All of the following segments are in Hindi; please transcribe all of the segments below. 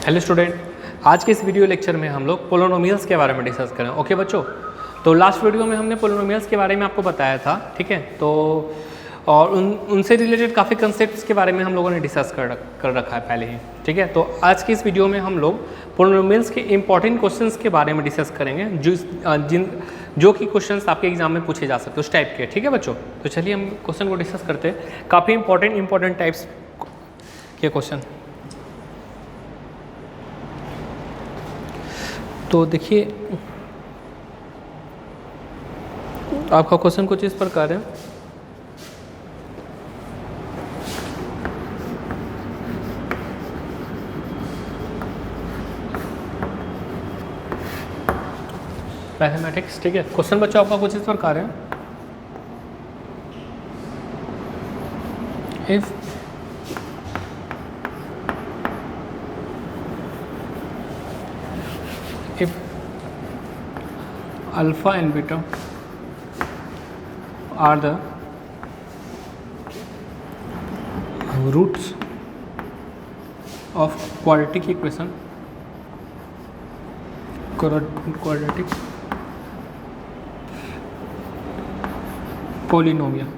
हेलो स्टूडेंट, आज के इस वीडियो लेक्चर में हम लोग पोलिनोमियल्स के बारे में डिस्कस करें। ओके बच्चों, तो लास्ट वीडियो में हमने पोलिनोमियल्स के बारे में आपको बताया था, ठीक है। तो और उनसे रिलेटेड काफ़ी कंसेप्ट्स के बारे में हम लोगों ने डिस्कस कर रखा है पहले ही, ठीक है। तो आज की इस वीडियो में हम लोग पोलिनोमियल्स के इंपॉर्टेंट क्वेश्चंस के बारे में डिस्कस करेंगे जो कि क्वेश्चंस आपके एग्जाम में पूछे जा सकते हैं उस टाइप के, ठीक है बच्चों। तो चलिए हम क्वेश्चन को डिस्कस करते हैं। काफ़ी इंपॉर्टेंट टाइप्स के क्वेश्चन। तो देखिए आपका क्वेश्चन कुछ इस प्रकार है। मैथमेटिक्स, ठीक है। क्वेश्चन बच्चों आपका कुछ इस प्रकार है। if alpha and beta are the roots of quadratic equation, quadratic polynomial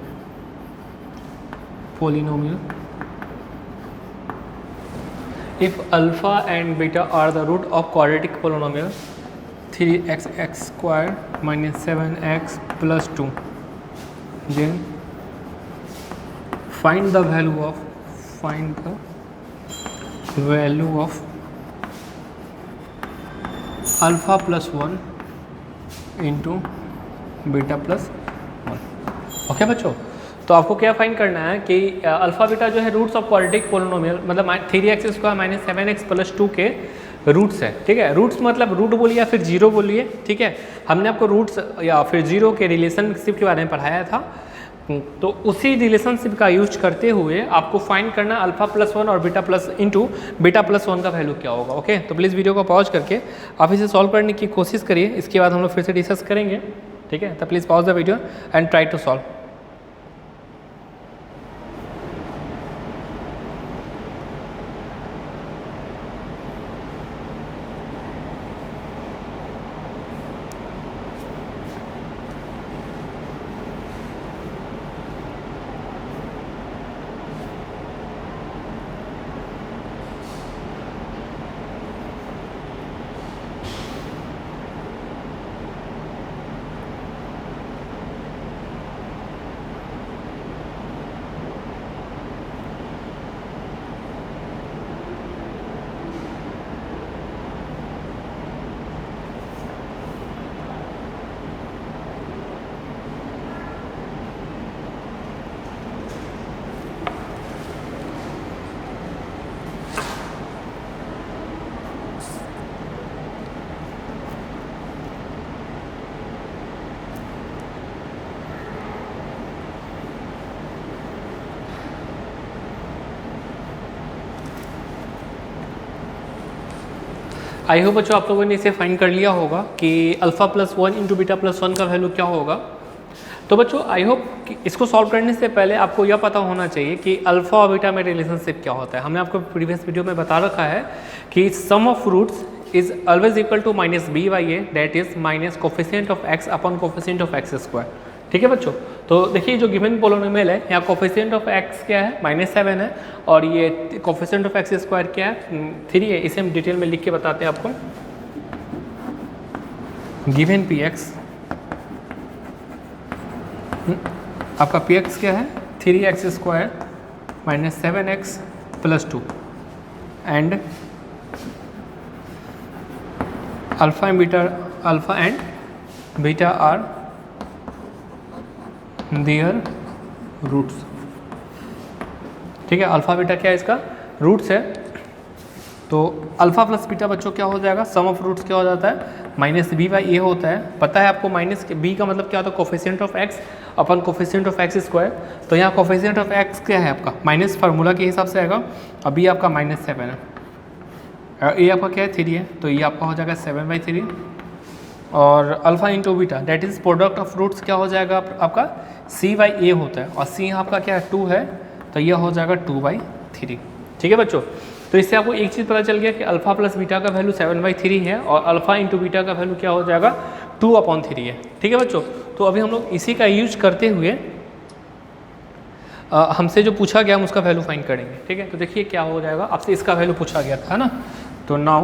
if alpha and beta are the root of quadratic polynomial 3x square minus 7x plus 2, then find the value of alpha plus 1 into beta plus 1। Okay बच्चों, तो आपको क्या फाइंड करना है कि अल्फा बीटा जो है रूट्स ऑफ क्वाड्रेटिक पोलिनोमियल मतलब 3x square minus 7x plus 2 के रूट्स है, ठीक है। रूट्स मतलब रूट बोलिए या फिर जीरो बोलिए, ठीक है। हमने आपको रूट्स या फिर जीरो के रिलेशनशिप के बारे में पढ़ाया था, तो उसी रिलेशनशिप का यूज करते हुए आपको फाइंड करना अल्फा प्लस 1 और beta plus into beta plus 1 का वैल्यू क्या होगा। ओके, तो प्लीज़ वीडियो को पॉज करके आप इसे सॉल्व करने की कोशिश करिए। इसके बाद हम लोग फिर से डिस्कस करेंगे, ठीक है। तो please pause the video and try to solve. I hope बच्चों आप लोगों ने इसे फाइंड कर लिया होगा कि alpha plus 1 into beta plus 1 का वैल्यू क्या होगा। तो बच्चों आई होप कि इसको सॉल्व करने से पहले आपको यह पता होना चाहिए कि अल्फा और बीटा में रिलेशनशिप क्या होता है। हमने आपको प्रीवियस वीडियो में बता रखा है कि sum of roots is always equal to minus b by a, that is minus coefficient of x upon coefficient of x square, ठीक है बच्चों। तो देखिए जो गिवन पोलिनोमियल है, यहाँ कोफिशिएंट ऑफ एक्स क्या है -7 है और ये कोफिशिएंट ऑफ एक्स स्क्वायर क्या है 3 है। इसे हम डिटेल में लिख के बताते हैं आपको। गिवन पी एक्स, आपका पी एक्स क्या है 3x square minus 7x plus 2 and alpha and beta are their roots, ठीक है। अल्फा बीटा क्या है, इसका रूट्स है। तो अल्फा प्लस बीटा बच्चों क्या हो जाएगा, सम ऑफ रूट्स क्या हो जाता है माइनस बी बाई ए होता है। पता है आपको माइनस बी का मतलब क्या होता है, coefficient of x upon coefficient of x square. तो यहाँ कोफिशिएंट ऑफ एक्स क्या है आपका माइनस, फार्मूला के हिसाब से आएगा। अभी आपका -7 है, ए आपका क्या है 3 है, तो ये आपका हो जाएगा 7/3 और alpha into beta that is product of roots क्या हो जाएगा आपका c/a होता है और c आपका क्या है 2 है, तो यह हो जाएगा 2/3। ठीक है बच्चों, तो तो इससे आपको एक चीज़ पता चल गया कि अल्फा प्लस बीटा का वैल्यू 7/3 है और अल्फा इंटू बीटा का वैल्यू क्या हो जाएगा 2/3 है। ठीक है बच्चों, तो अभी हम लोग इसी का यूज करते हुए हमसे जो पूछा गया हम उसका वैल्यू फाइंड करेंगे। ठीक है, तो देखिए क्या हो जाएगा, आपसे इसका वैल्यू पूछा गया था, है ना। तो now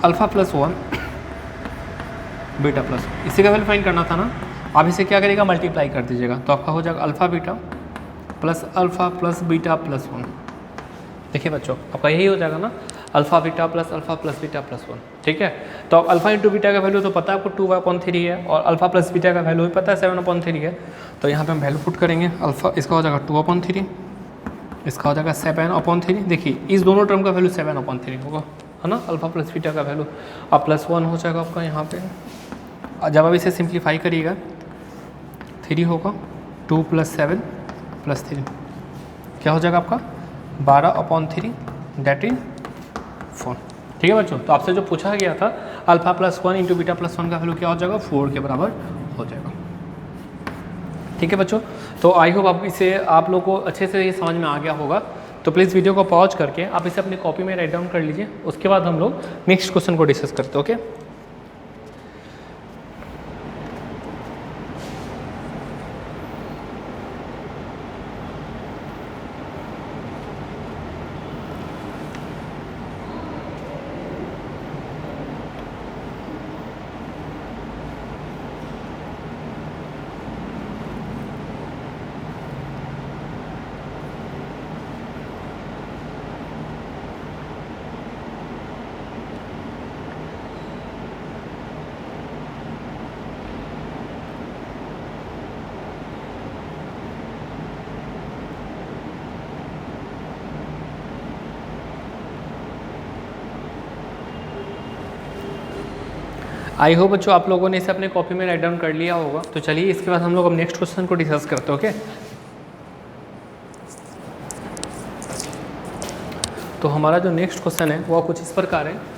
alpha plus 1 beta plus, इसी का वैल्यू फाइंड करना था ना। आप इसे क्या करिएगा, मल्टीप्लाई कर दीजिएगा, तो आपका हो जाएगा अल्फा प्लस बीटा प्लस 1। देखिए बच्चों, आपका यही हो जाएगा ना, अल्फा बीटा प्लस 1। ठीक है, तो अब अल्फा इंटू बीटा का वैल्यू तो पता है आपको 2/3 है और अल्फा प्लस बीटा का वैल्यू भी पता है 7/3 है। तो यहाँ पे हम वैल्यू पुट करेंगे, अल्फा इसका हो जाएगा 2/3, इसका हो जाएगा 7/3। देखिए इस दोनों टर्म का वैल्यू 7/3 होगा, है ना, अल्फा प्लस बीटा का वैल्यू। अब +1 हो जाएगा आपका यहाँ पे। जब आप इसे सिंप्लीफाई करिएगा 3 होगा, 2 + 7 + 3 क्या हो जाएगा आपका 12/3 दैट इज 4। ठीक है बच्चों, तो आपसे जो पूछा गया था alpha plus 1 into beta plus 1 का वैल्यू क्या हो जाएगा 4 के बराबर हो जाएगा। ठीक है बच्चों, तो आई होप आप इसे आप लोग को अच्छे से ये समझ में आ गया होगा। तो प्लीज़ वीडियो को पॉज करके आप इसे अपनी कॉपी में राइट डाउन कर लीजिए, उसके बाद हम लोग नेक्स्ट क्वेश्चन को डिस्कस करते हैं। ओके, आई होप बच्चों आप लोगों ने इसे अपने कॉपी में राइट डाउन कर लिया होगा। तो चलिए इसके बाद हम लोग अब नेक्स्ट क्वेश्चन को डिस्कस करते हैं। ओके, तो हमारा जो नेक्स्ट क्वेश्चन है वो कुछ इस प्रकार है।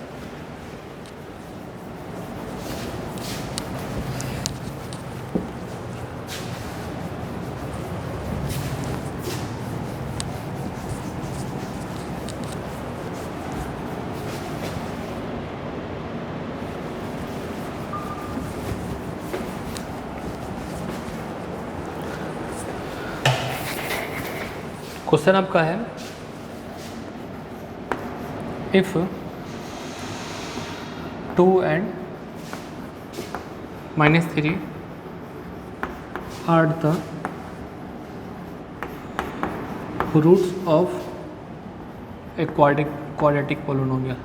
क्वेश्चन आपका है, if 2 and -3 are the roots of a quadratic polynomial,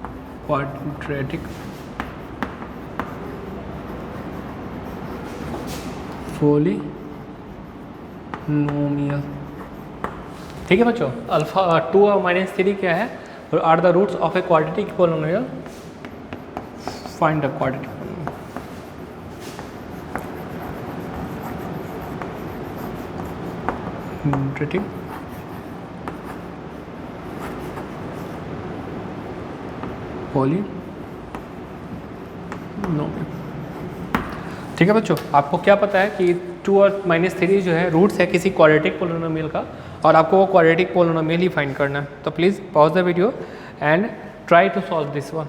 ठीक है बच्चों, अल्फा 2 और -3 क्या है, और are the roots of a quadratic polynomial, find the quadratic polynomial. ठीक है बच्चों, आपको क्या पता है कि 2 और -3 जो है रूट्स है किसी क्वाड्रेटिक पोलिनोमियल का, और आपको वो क्वाड्रेटिक पोलिनोमियल ही फाइंड करना है। तो please pause the video and try to solve this one.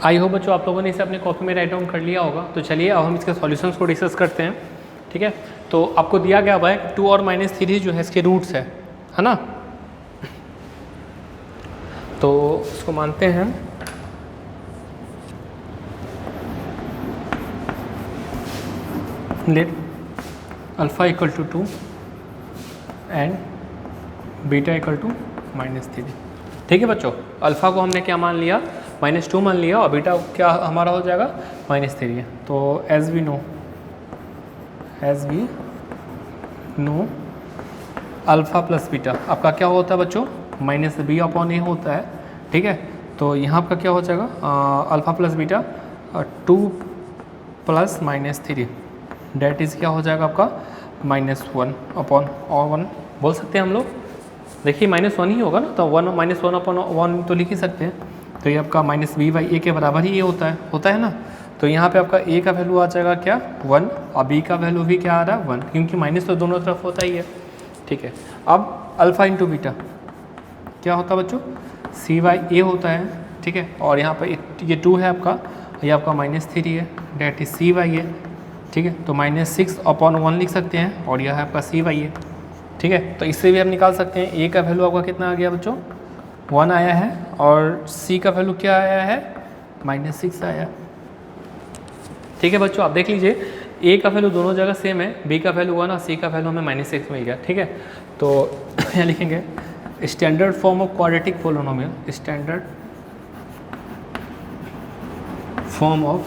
I hope बच्चों आप लोगों ने इसे अपने कॉपी में राइट डाउन कर लिया होगा। तो चलिए अब हम इसके सॉल्यूशंस को डिस्कस करते हैं, ठीक है। तो आपको दिया गया हुआ है 2 और -3 जो है इसके रूट्स है ना। तो इसको मानते हैं let alpha equal to 2 and beta equal to -3। ठीक है बच्चों, अल्फ़ा को हमने क्या मान लिया, -2 मान लिया, और बीटा क्या हमारा हो जाएगा -3 है। तो as we know alpha plus beta आपका क्या होता है बच्चों, -b/a होता है, ठीक है। तो यहाँ आपका क्या हो जाएगा alpha plus beta 2 plus -3 that is क्या हो जाएगा आपका -1/1 बोल सकते हैं हम लोग। देखिए -1 ही होगा ना, तो 1 तो लिख ही सकते हैं। तो ये आपका -b/a के बराबर ही ये होता है ना। तो यहाँ पे आपका a का वैल्यू आ जाएगा क्या 1, और b का वैल्यू भी क्या आ रहा है 1, क्योंकि माइनस तो दोनों तरफ होता ही है, ठीक है। अब अल्फ़ा इंटू बीटा क्या होता है बच्चों, c/a होता है, ठीक है। और यहाँ पर ये 2 है आपका, ये आपका -3 है, डेट इज c/a, ठीक है। तो -6/1 लिख सकते हैं, और यह है आपका c/a, ठीक है। तो इससे भी हम निकाल सकते हैं a का वैल्यू आपका कितना आ गया बच्चों 1 आया है, और c का वैल्यू क्या आया है -6 आया, ठीक है बच्चों। आप देख लीजिए a का वैल्यू दोनों जगह सेम है, b का वैल्यू 1 और c का वैल्यू हमें -6 मिल गया, ठीक है। तो यहाँ लिखेंगे standard form of quadratic polynomial, standard form of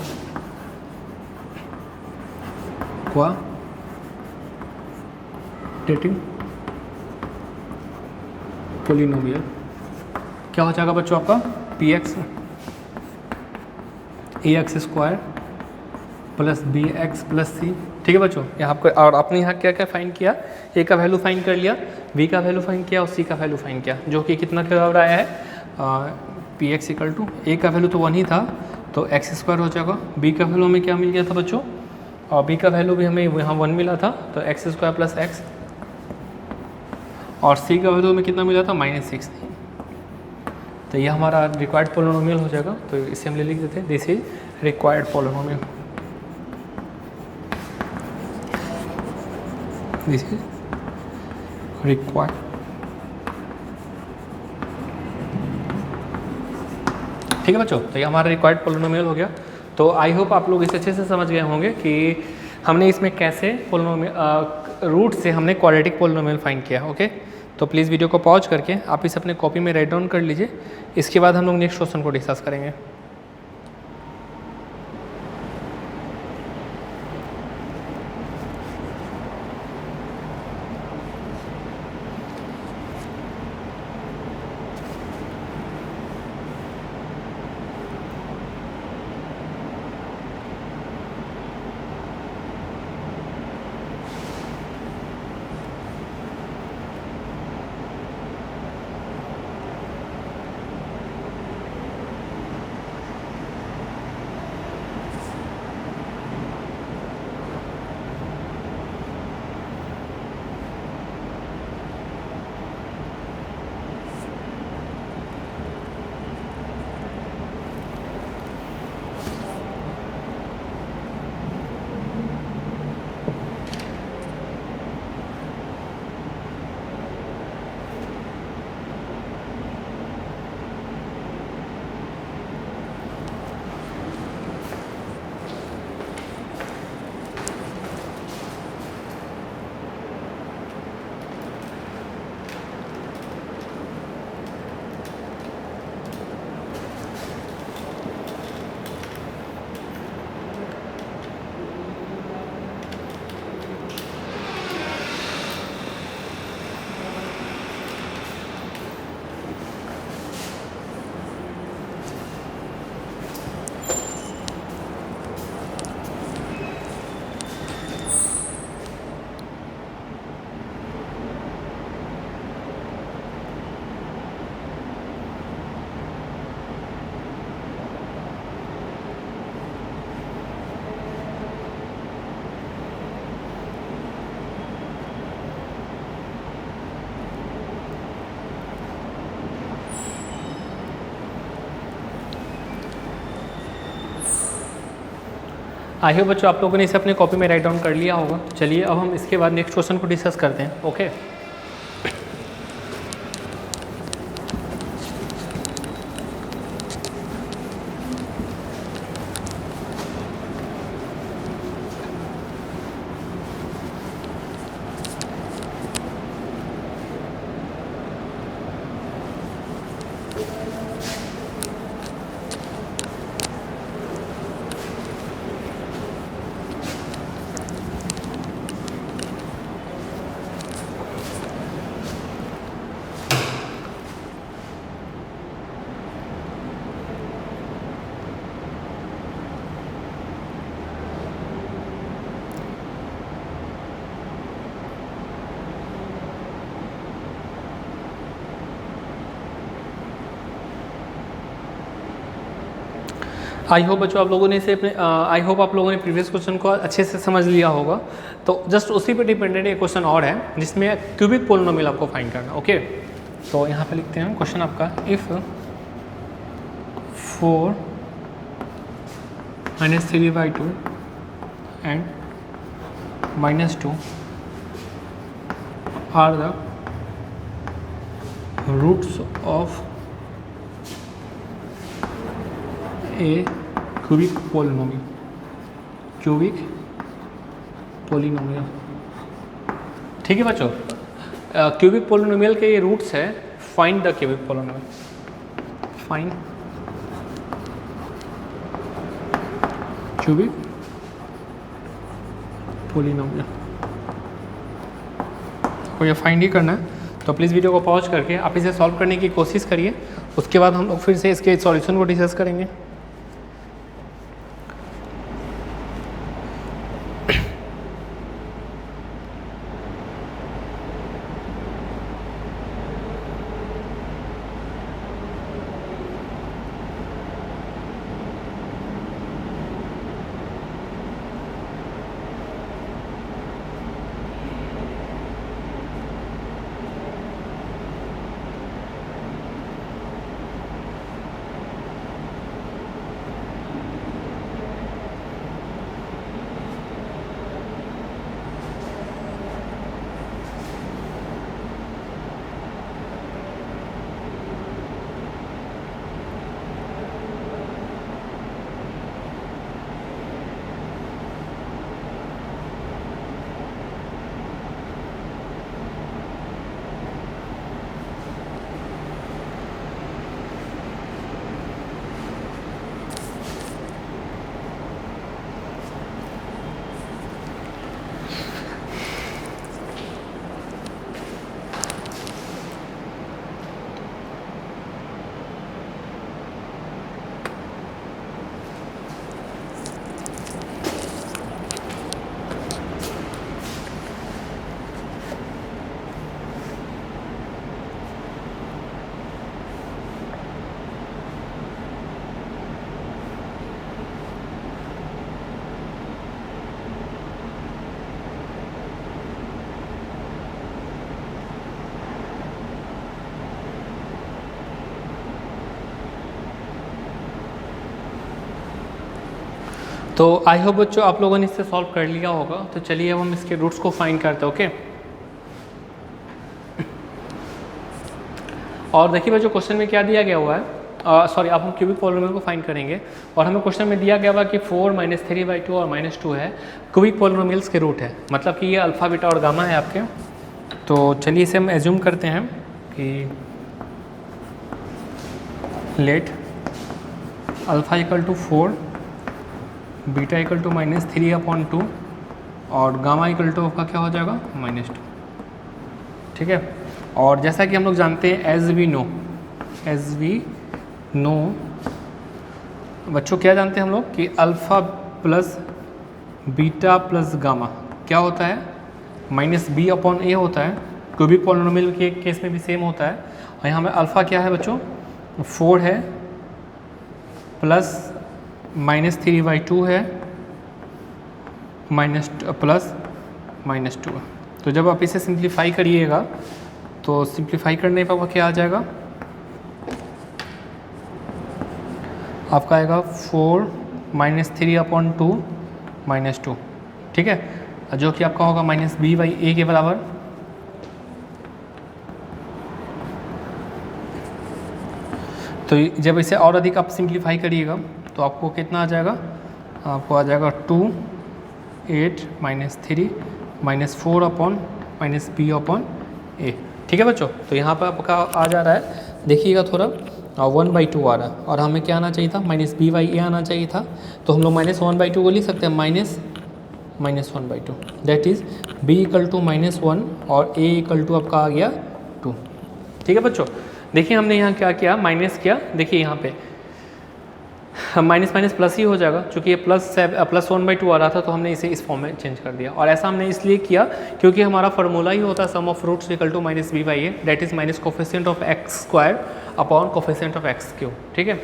quadratic polynomial क्या हो जाएगा बच्चों आपका px ax² plus bx plus c, ठीक है बच्चों। यहाँ आपको और आपने यहाँ क्या क्या फाइंड किया, a का वैल्यू फाइंड कर लिया, b का वैल्यू फाइंड किया, और c का वैल्यू फाइंड किया, जो कि कितना के बराबर आया है px इक्वल टू a का वैल्यू तो 1 ही था, तो x² हो जाएगा। b का वैल्यू हमें क्या मिल गया था बच्चों, और b का वैल्यू भी हमें यहाँ 1 मिला था, तो x² प्लस x, और c का वैल्यू हमें कितना मिला था -6। तो ये हमारा रिक्वायर्ड पोलिनोमियल हो जाएगा। तो इसे हम ले लिख देते हैं, this is required polynomial, this is required. ठीक है बच्चों, तो ये हमारा रिक्वायर्ड पोलिनोमियल हो गया। तो आई होप आप लोग इसे अच्छे से समझ गए होंगे कि हमने इसमें कैसे पोलिनोमियल रूट से हमने क्वाड्रेटिक पोलिनोमियल फाइंड किया, ओके। तो प्लीज़ वीडियो को पॉज करके आप इसे अपने कॉपी में राइट डाउन कर लीजिए। इसके बाद हम लोग नेक्स्ट क्वेश्चन को डिस्कस करेंगे। आई होप बच्चों आप लोगों ने इसे अपने कॉपी में राइट डाउन कर लिया होगा। चलिए अब हम इसके बाद नेक्स्ट क्वेश्चन को डिस्कस करते हैं। ओके, आई होप बच्चों आप लोगों ने इसे अपने आई होप आप लोगों ने प्रीवियस क्वेश्चन को अच्छे से समझ लिया होगा। तो जस्ट उसी पे डिपेंडेंट एक क्वेश्चन और है जिसमें क्यूबिक पोलिनोमियल आपको फाइंड करना। ओके, तो यहाँ पे लिखते हैं क्वेश्चन आपका, if 4 - 3/2 and -2 are the roots of a cubic polynomial. Cubic polynomial, ठीक है बच्चों। क्यूबिक पोलिनोमियल के ये रूट्स है, find the cubic polynomial. Find cubic polynomial को ये फाइंड ही करना है। तो प्लीज़ वीडियो को पॉज करके आप इसे सॉल्व करने की कोशिश करिए, उसके बाद हम लोग फिर से इसके सॉल्यूशन को डिस्कस करेंगे। तो आई होप बच्चों आप लोगों ने इसे सॉल्व कर लिया होगा। तो चलिए अब हम इसके रूट्स को फाइंड करते हैं। ओके, और देखिए बच्चों क्वेश्चन में क्या दिया गया हुआ है, सॉरी अब हम क्यूबिक पोलिनोमियल को फाइंड करेंगे। और हमें क्वेश्चन में दिया गया हुआ कि 4 - 3/2 और -2 है, क्यूबिक पोलिनोमियल्स के रूट है, मतलब कि ये अल्फ़ा बीटा और गामा है आपके। तो चलिए इसे हम एज्यूम करते हैं कि लेट अल्फ़ा = 4, बीटा = -3/2 और गामा = आपका क्या हो जाएगा -2, ठीक है। और जैसा कि हम लोग जानते हैं एज वी नो बच्चों क्या जानते हैं हम लोग कि alpha plus beta plus gamma क्या होता है -b/a होता है। क्यूबिक पोलिनोमियल के केस में भी सेम होता है। और यहाँ में अल्फ़ा क्या है बच्चों 4 है, प्लस -3/2 है, प्लस -2 है। तो जब आप इसे सिंप्लीफाई करिएगा तो सिंप्लीफाई करने पर क्या आ जाएगा, आपका आएगा 4 - 3/2 -2, ठीक है, जो कि आपका होगा -b/a के बराबर। तो जब इसे और अधिक आप सिंप्लीफाई करिएगा तो आपको कितना आ जाएगा, आपको आ जाएगा 2 8 -3 -4 -b/a, ठीक है बच्चों। तो यहाँ पर आपका आ जा रहा है, देखिएगा थोड़ा 1/2 आ रहा है और हमें क्या आना चाहिए था, -b/a आना चाहिए था। तो हम लोग -1/2 को लिख सकते हैं -1/2, दैट इज़ b = -1 और a = आपका आ गया 2, ठीक है बच्चों। देखिए हमने यहाँ क्या किया, माइनस किया, देखिए यहाँ पे माइनस माइनस प्लस ही हो जाएगा, क्योंकि ये +1/2 आ रहा था तो हमने इसे इस फॉर्म में चेंज कर दिया। और ऐसा हमने इसलिए किया क्योंकि हमारा फार्मूला ही होता है sum of roots = -b/a, that is minus coefficient of x² upon coefficient of x³, ठीक है।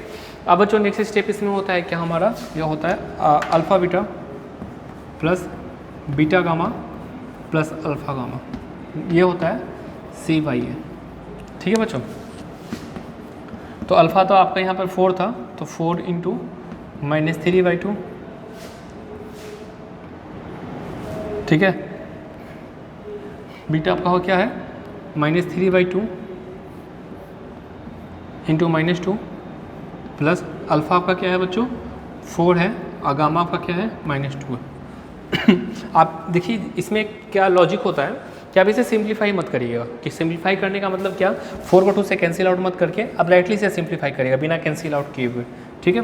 अब बच्चों नेक्स्ट स्टेप इसमें होता है क्या, हमारा यह होता है alpha beta plus beta gamma plus alpha gamma, ये होता है c/a, ठीक है बच्चों। तो अल्फ़ा तो आपका यहाँ पर 4 था, तो 4 × -3/2, ठीक है। बीटा आपका हो क्या है, -3/2 × -2 प्लस अल्फ़ा आपका क्या है बच्चों, 4 है, और गामा आपका क्या है, -2 है। आप देखिए इसमें क्या लॉजिक होता है कि आप इसे सिंप्लीफाई मत करिएगा, कि सिंप्लीफाई करने का मतलब क्या, 4 को 2 से कैंसिल आउट मत करके आप राइटली से सिंप्लीफाई करिएगा बिना कैंसिल आउट किए हुए, ठीक है।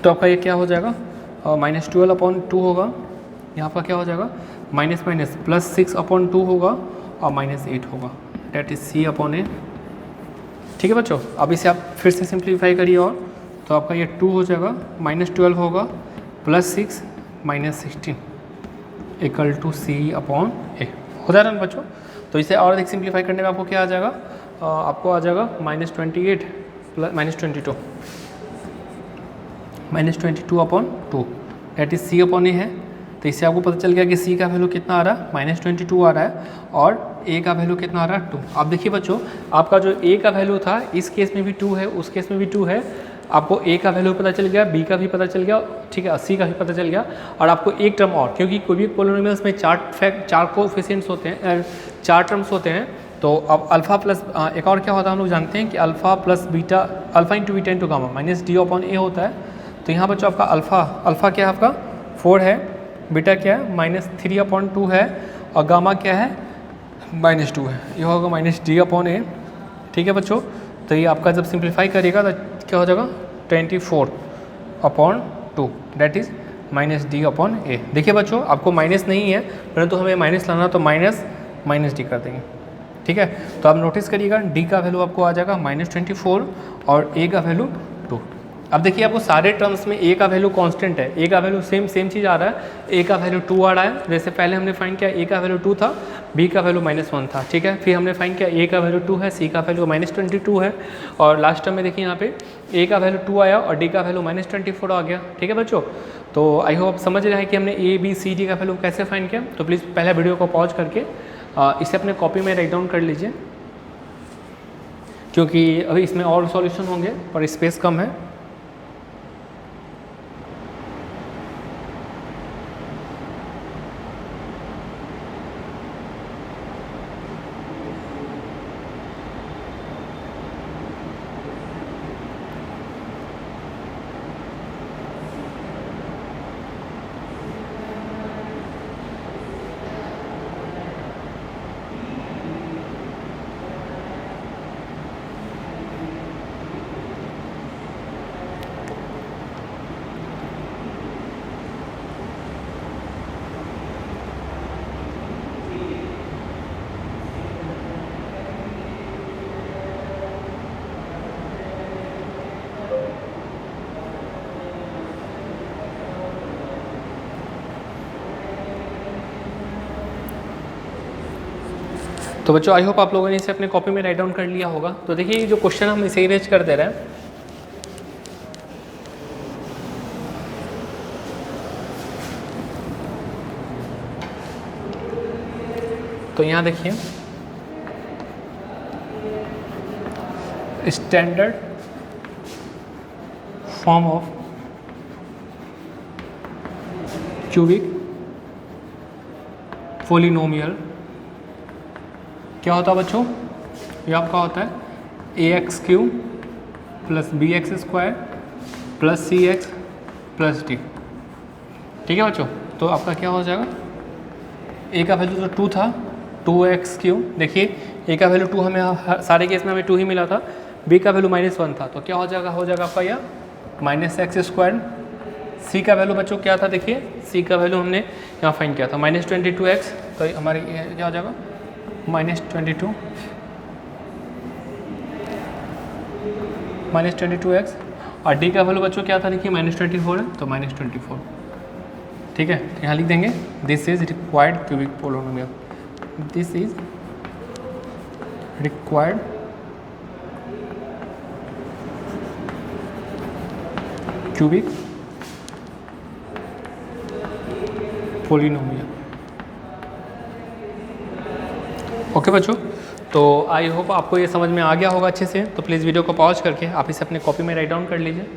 तो आपका ये क्या हो जाएगा, -12/2 होगा, यहाँ पर क्या हो जाएगा, माइनस माइनस +6/2 होगा और -8 होगा, डेट इज c/a, ठीक है बच्चों। अब इसे आप फिर से सिंप्लीफाई करिए और तो आपका ये 2 हो जाएगा, -12 होगा +6 -16 = c/a, हो जा रहा है ना बच्चों। तो इसे और अधिक सिंप्लीफाई करने में आपको क्या आ जाएगा, आपको आ जाएगा -28 -22/2, दैट इज c/a है। तो इससे आपको पता चल गया कि c का वैल्यू कितना आ रहा है, -22 आ रहा है, और a का वैल्यू कितना आ रहा है, 2। अब देखिए बच्चों, आपका जो a का वैल्यू था इस केस में भी 2 है, उस केस में भी 2 है, आपको a का वैल्यू पता चल गया, b का भी पता चल गया, ठीक है, c का भी पता चल गया, और आपको एक टर्म और, क्योंकि कोई भी पोलिनोमियल्स में 4 कोएफिशिएंट्स होते हैं, 4 टर्म्स होते हैं। तो अब अल्फ़ा प्लस एक और क्या होता है, हम लोग जानते हैं कि अल्फ़ा × बीटा × गामा -d/a होता है। तो यहाँ बच्चों आपका अल्फ़ा क्या है, आपका 4 है, बीटा क्या है, -3/2 है, और गामा क्या है, -2 है, ये होगा -d/a, ठीक है बच्चों। तो ये आपका जब सिंप्लीफाई करिएगा तो क्या हो जाएगा, 24/2, दैट इज़ -d/a। देखिए बच्चों, आपको माइनस नहीं है, परंतु हमें माइनस लाना, तो माइनस डी कर देंगे, ठीक है। तो आप नोटिस करिएगा, डी का वैल्यू आपको आ जाएगा -24 और ए का वैल्यू 2। अब देखिए आपको सारे टर्म्स में ए का वैल्यू कांस्टेंट है, ए का वैल्यू सेम चीज़ आ रहा है, ए का वैल्यू 2 आ रहा है। जैसे पहले हमने फाइंड किया ए का वैल्यू 2 था, बी का वैल्यू -1 था, ठीक है। फिर हमने फाइंड किया ए का वैल्यू 2 है, सी का वैल्यू -22 है, और लास्ट टर्म में देखिए यहाँ पे ए का वैल्यू 2 आया और डी का वैल्यू -24 आ गया, ठीक है बच्चों। तो आई होप समझ रहे हैं कि हमने ए बी सी डी का वैल्यू कैसे फाइंड किया। तो प्लीज़ पहले वीडियो को पॉज करके इसे अपने कॉपी में राइट डाउन कर लीजिए, क्योंकि अभी इसमें और सॉल्यूशन होंगे पर स्पेस कम है। तो बच्चों आई होप आप लोगों ने इसे अपने कॉपी में राइट डाउन कर लिया होगा। तो देखिए जो क्वेश्चन हम इसे इरेज कर दे रहे हैं, तो यहाँ देखिए standard form of cubic polynomial क्या होता है बच्चों? ये आपका होता है ax³ plus bx² plus cx plus d। ठीक है बच्चों, तो आपका क्या हो जाएगा? a का वैल्यू तो 2 था, 2x³। देखिए a का वैल्यू 2 हमें सारे केस में हमें 2 ही मिला था, b का वैल्यू -1 था, तो क्या हो जाएगा आपका यह -x²। c का वैल्यू बच्चों क्या था? देखिए c का वैल्यू हमने यहाँ फाइंड किया था -22x, तो हमारे क्या हो जाएगा -22x। और d का वैल्यू बच्चों क्या था? देखिए -24 है, तो -24। ठीक है, तो यहाँ लिख देंगे this is required cubic polynomial, this is required cubic polynomial. Okay बच्चों, तो आई होप आपको ये समझ में आ गया होगा अच्छे से। तो प्लीज़ वीडियो को पॉज करके आप इसे अपने कॉपी में राइट डाउन कर लीजिए।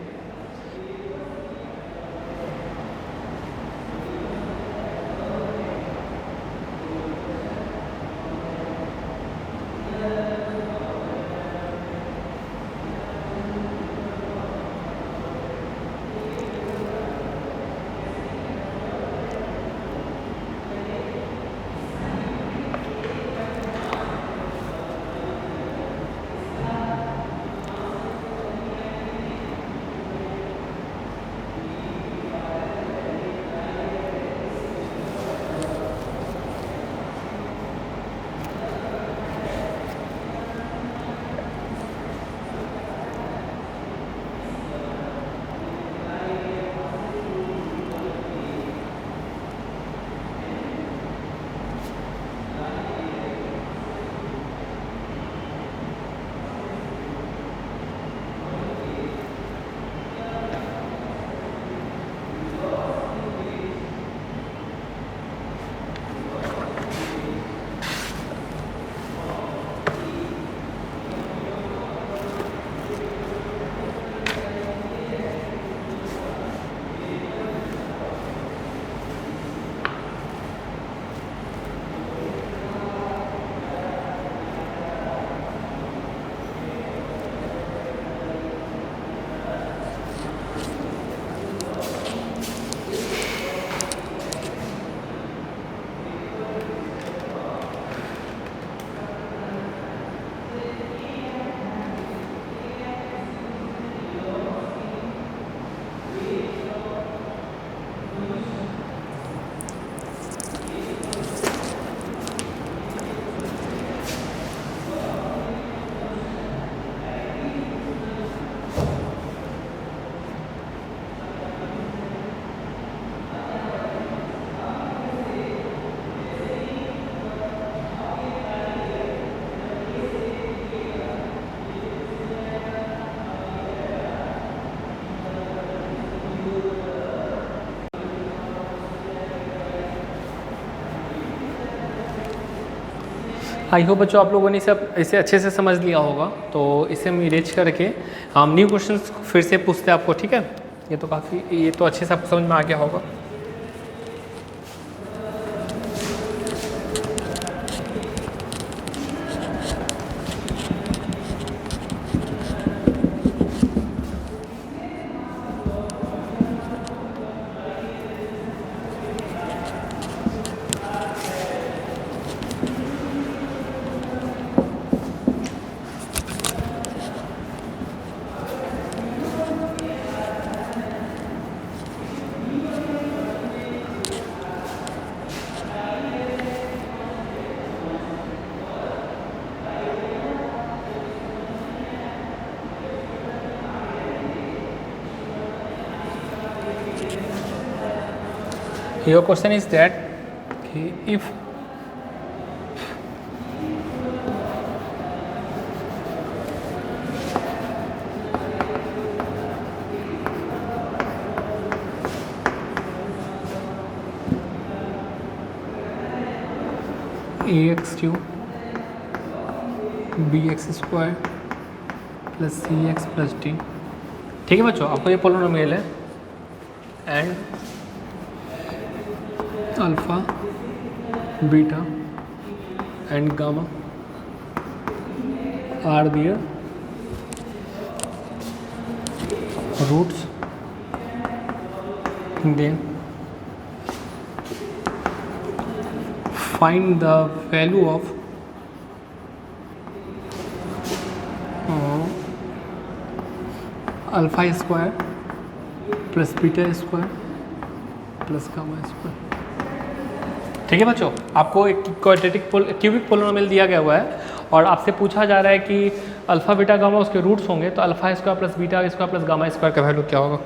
आई होप बच्चों आप लोगों ने इसे अच्छे से समझ लिया होगा। तो इसे हम इरेज करके हम न्यू क्वेश्चंस फिर से पूछते हैं आपको। ठीक है, ये तो अच्छे से आपको समझ में आ गया होगा। Your question is that if ax³ bx² plus cx plus d। ठीक है बच्चों, आपको ये पोलिनोमियल है and alpha beta and gamma are their roots, then find the value of alpha square plus beta square plus gamma square. ठीक है बच्चों, आपको एक क्यूबिक पोलिनोमियल दिया गया हुआ है और आपसे पूछा जा रहा है कि अल्फ़ा बीटा गामा उसके रूट्स होंगे, तो alpha square plus beta square plus gamma square का वैल्यू क्या होगा।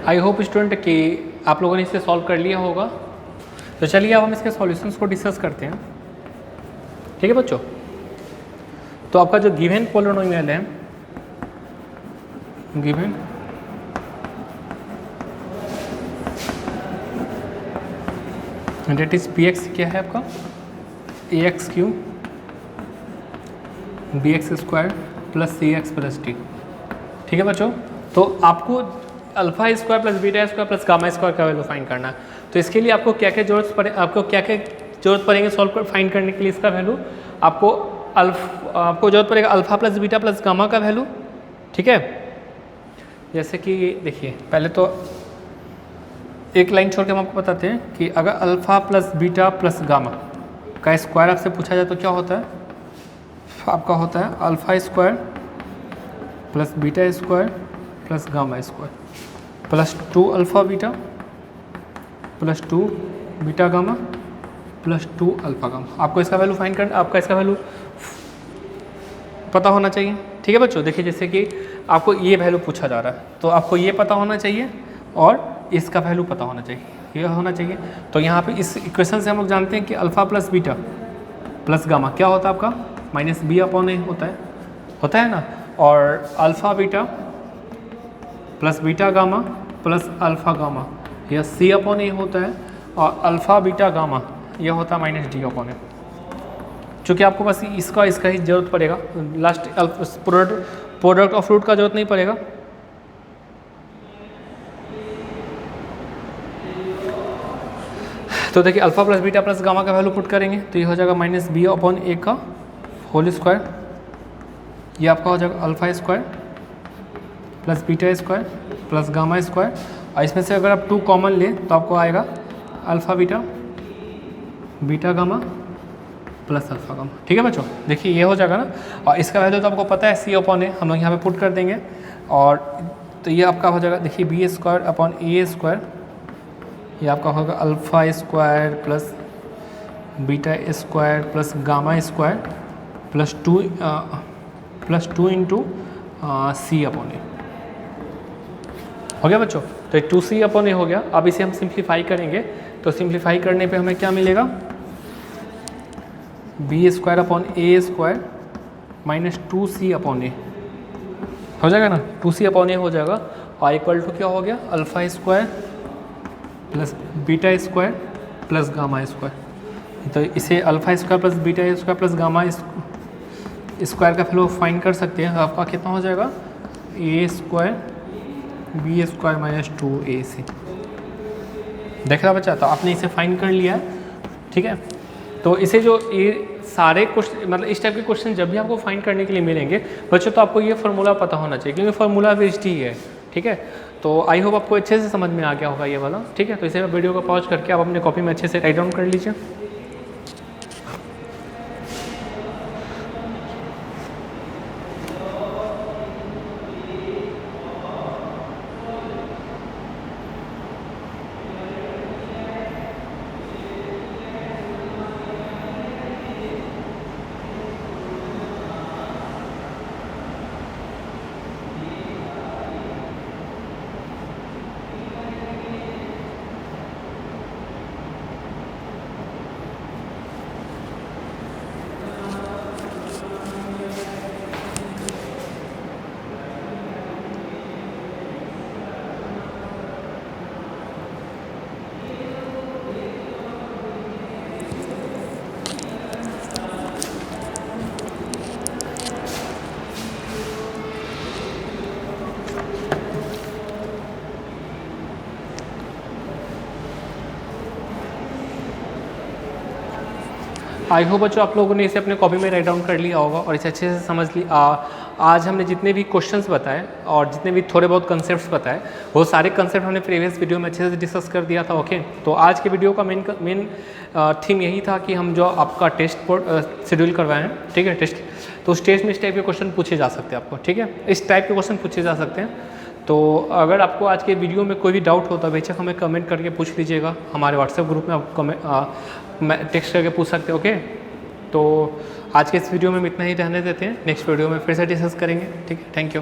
आई होप स्टूडेंट कि आप लोगों ने इसे सॉल्व कर लिया होगा। तो चलिए अब हम इसके सॉल्यूशंस को डिस्कस करते हैं। ठीक है बच्चों, तो आपका जो गिवन पोलिनोमियल है, given that is p x क्या है आपका a x cube b x square plus c x plus d. ठीक है बच्चों, तो आपको alpha square plus beta square plus gamma square का वैल्यू फाइंड करना है। तो इसके लिए आपको क्या क्या जरूरत पड़ेंगे सॉल्व फाइंड करने के लिए इसका वैल्यू आपको जरूरत पड़ेगा alpha plus beta plus gamma का वैल्यू। ठीक है, जैसे कि देखिए पहले तो एक लाइन छोड़ के हम आपको बताते हैं कि अगर alpha plus beta plus gamma का स्क्वायर आपसे पूछा जाए तो क्या होता है, आपका होता है alpha square plus beta square plus gamma square plus 2 alpha beta plus 2 beta gamma plus 2 alpha gamma. आपको इसका वैल्यू फाइंड करना, आपका इसका वैल्यू पता होना चाहिए। ठीक है बच्चों, देखिए जैसे कि आपको ये वैल्यू पूछा जा रहा है तो आपको ये पता होना चाहिए और इसका वैल्यू पता होना चाहिए, ये होना चाहिए। तो यहाँ पे इस इक्वेशन से हम लोग जानते हैं कि alpha plus beta plus gamma क्या होता है आपका माइनस बी अपॉन ए होता है ना, और alpha beta plus beta gamma plus alpha gamma यह सी अपॉन ए होता है, और अल्फ़ा बीटा गामा यह होता है माइनस डी अपॉन ए। चूँकि आपको बस इसका ही जरूरत पड़ेगा, लास्ट प्रोडक्ट ऑफ रूट का जरूरत नहीं पड़ेगा। तो देखिए alpha plus beta plus gamma का वैल्यू पुट करेंगे तो ये हो जाएगा माइनस बी अपॉन ए का होल स्क्वायर, ये आपका हो जाएगा alpha square plus beta square plus gamma square, और इसमें से अगर आप 2 कॉमन लें तो आपको आएगा alpha beta, beta gamma plus alpha gamma. ठीक है बच्चों, देखिए ये हो जाएगा ना, और इसका वैल्यू तो आपको पता है सी अपॉन ए, हम लोग यहाँ पे पुट कर देंगे, और तो ये आपका हो जाएगा, देखिए b square upon a square, ये आपका होगा alpha square plus beta square plus gamma square plus 2 into c upon a. हो गया बच्चों, तो 2c अपॉन ए हो गया। अब इसे हम सिंप्लीफाई करेंगे, तो सिंप्लीफाई करने पे हमें क्या मिलेगा, B square upon a square minus 2c upon a हो जाएगा ना, 2c अपॉन ए हो जाएगा, और इक्वल टू क्या हो गया, alpha square plus beta square plus gamma square. तो इसे alpha square plus beta square plus gamma square का वैल्यू फाइंड कर सकते हैं। आपका कितना हो जाएगा, a square b square minus 2ac। देख रहा बच्चा, तो आपने इसे फाइंड कर लिया है। ठीक है, तो इसे जो ये सारे क्वेश्चन, मतलब इस टाइप के क्वेश्चन जब भी आपको फाइंड करने के लिए मिलेंगे बच्चों, तो आपको ये फार्मूला पता होना चाहिए, क्योंकि फार्मूला बेस्ड ही है। ठीक है, तो आई होप आपको अच्छे से समझ में आ गया होगा ये वाला। ठीक है, तो इसे वीडियो को पॉज करके आप अपने कॉपी में अच्छे से राइट डाउन कर लीजिए। आई होप बच्चों आप लोगों ने इसे अपने कॉपी में राइट डाउन कर लिया होगा और इसे अच्छे से समझ लिया। आज हमने जितने भी क्वेश्चंस बताए और जितने भी थोड़े बहुत कंसेप्ट्स बताए, वो सारे कंसेप्ट हमने प्रीवियस वीडियो में अच्छे से डिस्कस कर दिया था। ओके, तो आज के वीडियो का मेन थीम यही था कि हम जो आपका टेस्ट शेड्यूल करवाएं हैं, ठीक है, टेस्ट, तो उस टेस्ट में इस टाइप के क्वेश्चन पूछे जा सकते हैं आपको। ठीक है, इस टाइप के क्वेश्चन पूछे जा सकते हैं। तो अगर आपको आज के वीडियो में कोई भी डाउट होता है, बेशक हमें कमेंट करके पूछ लीजिएगा। हमारे व्हाट्सएप ग्रुप में आप टेक्स्ट करके पूछ सकते हैं। ओके, तो आज के इस वीडियो में हम इतना ही रहने देते हैं, नेक्स्ट वीडियो में फिर से डिस्कस करेंगे। ठीक है, थैंक यू।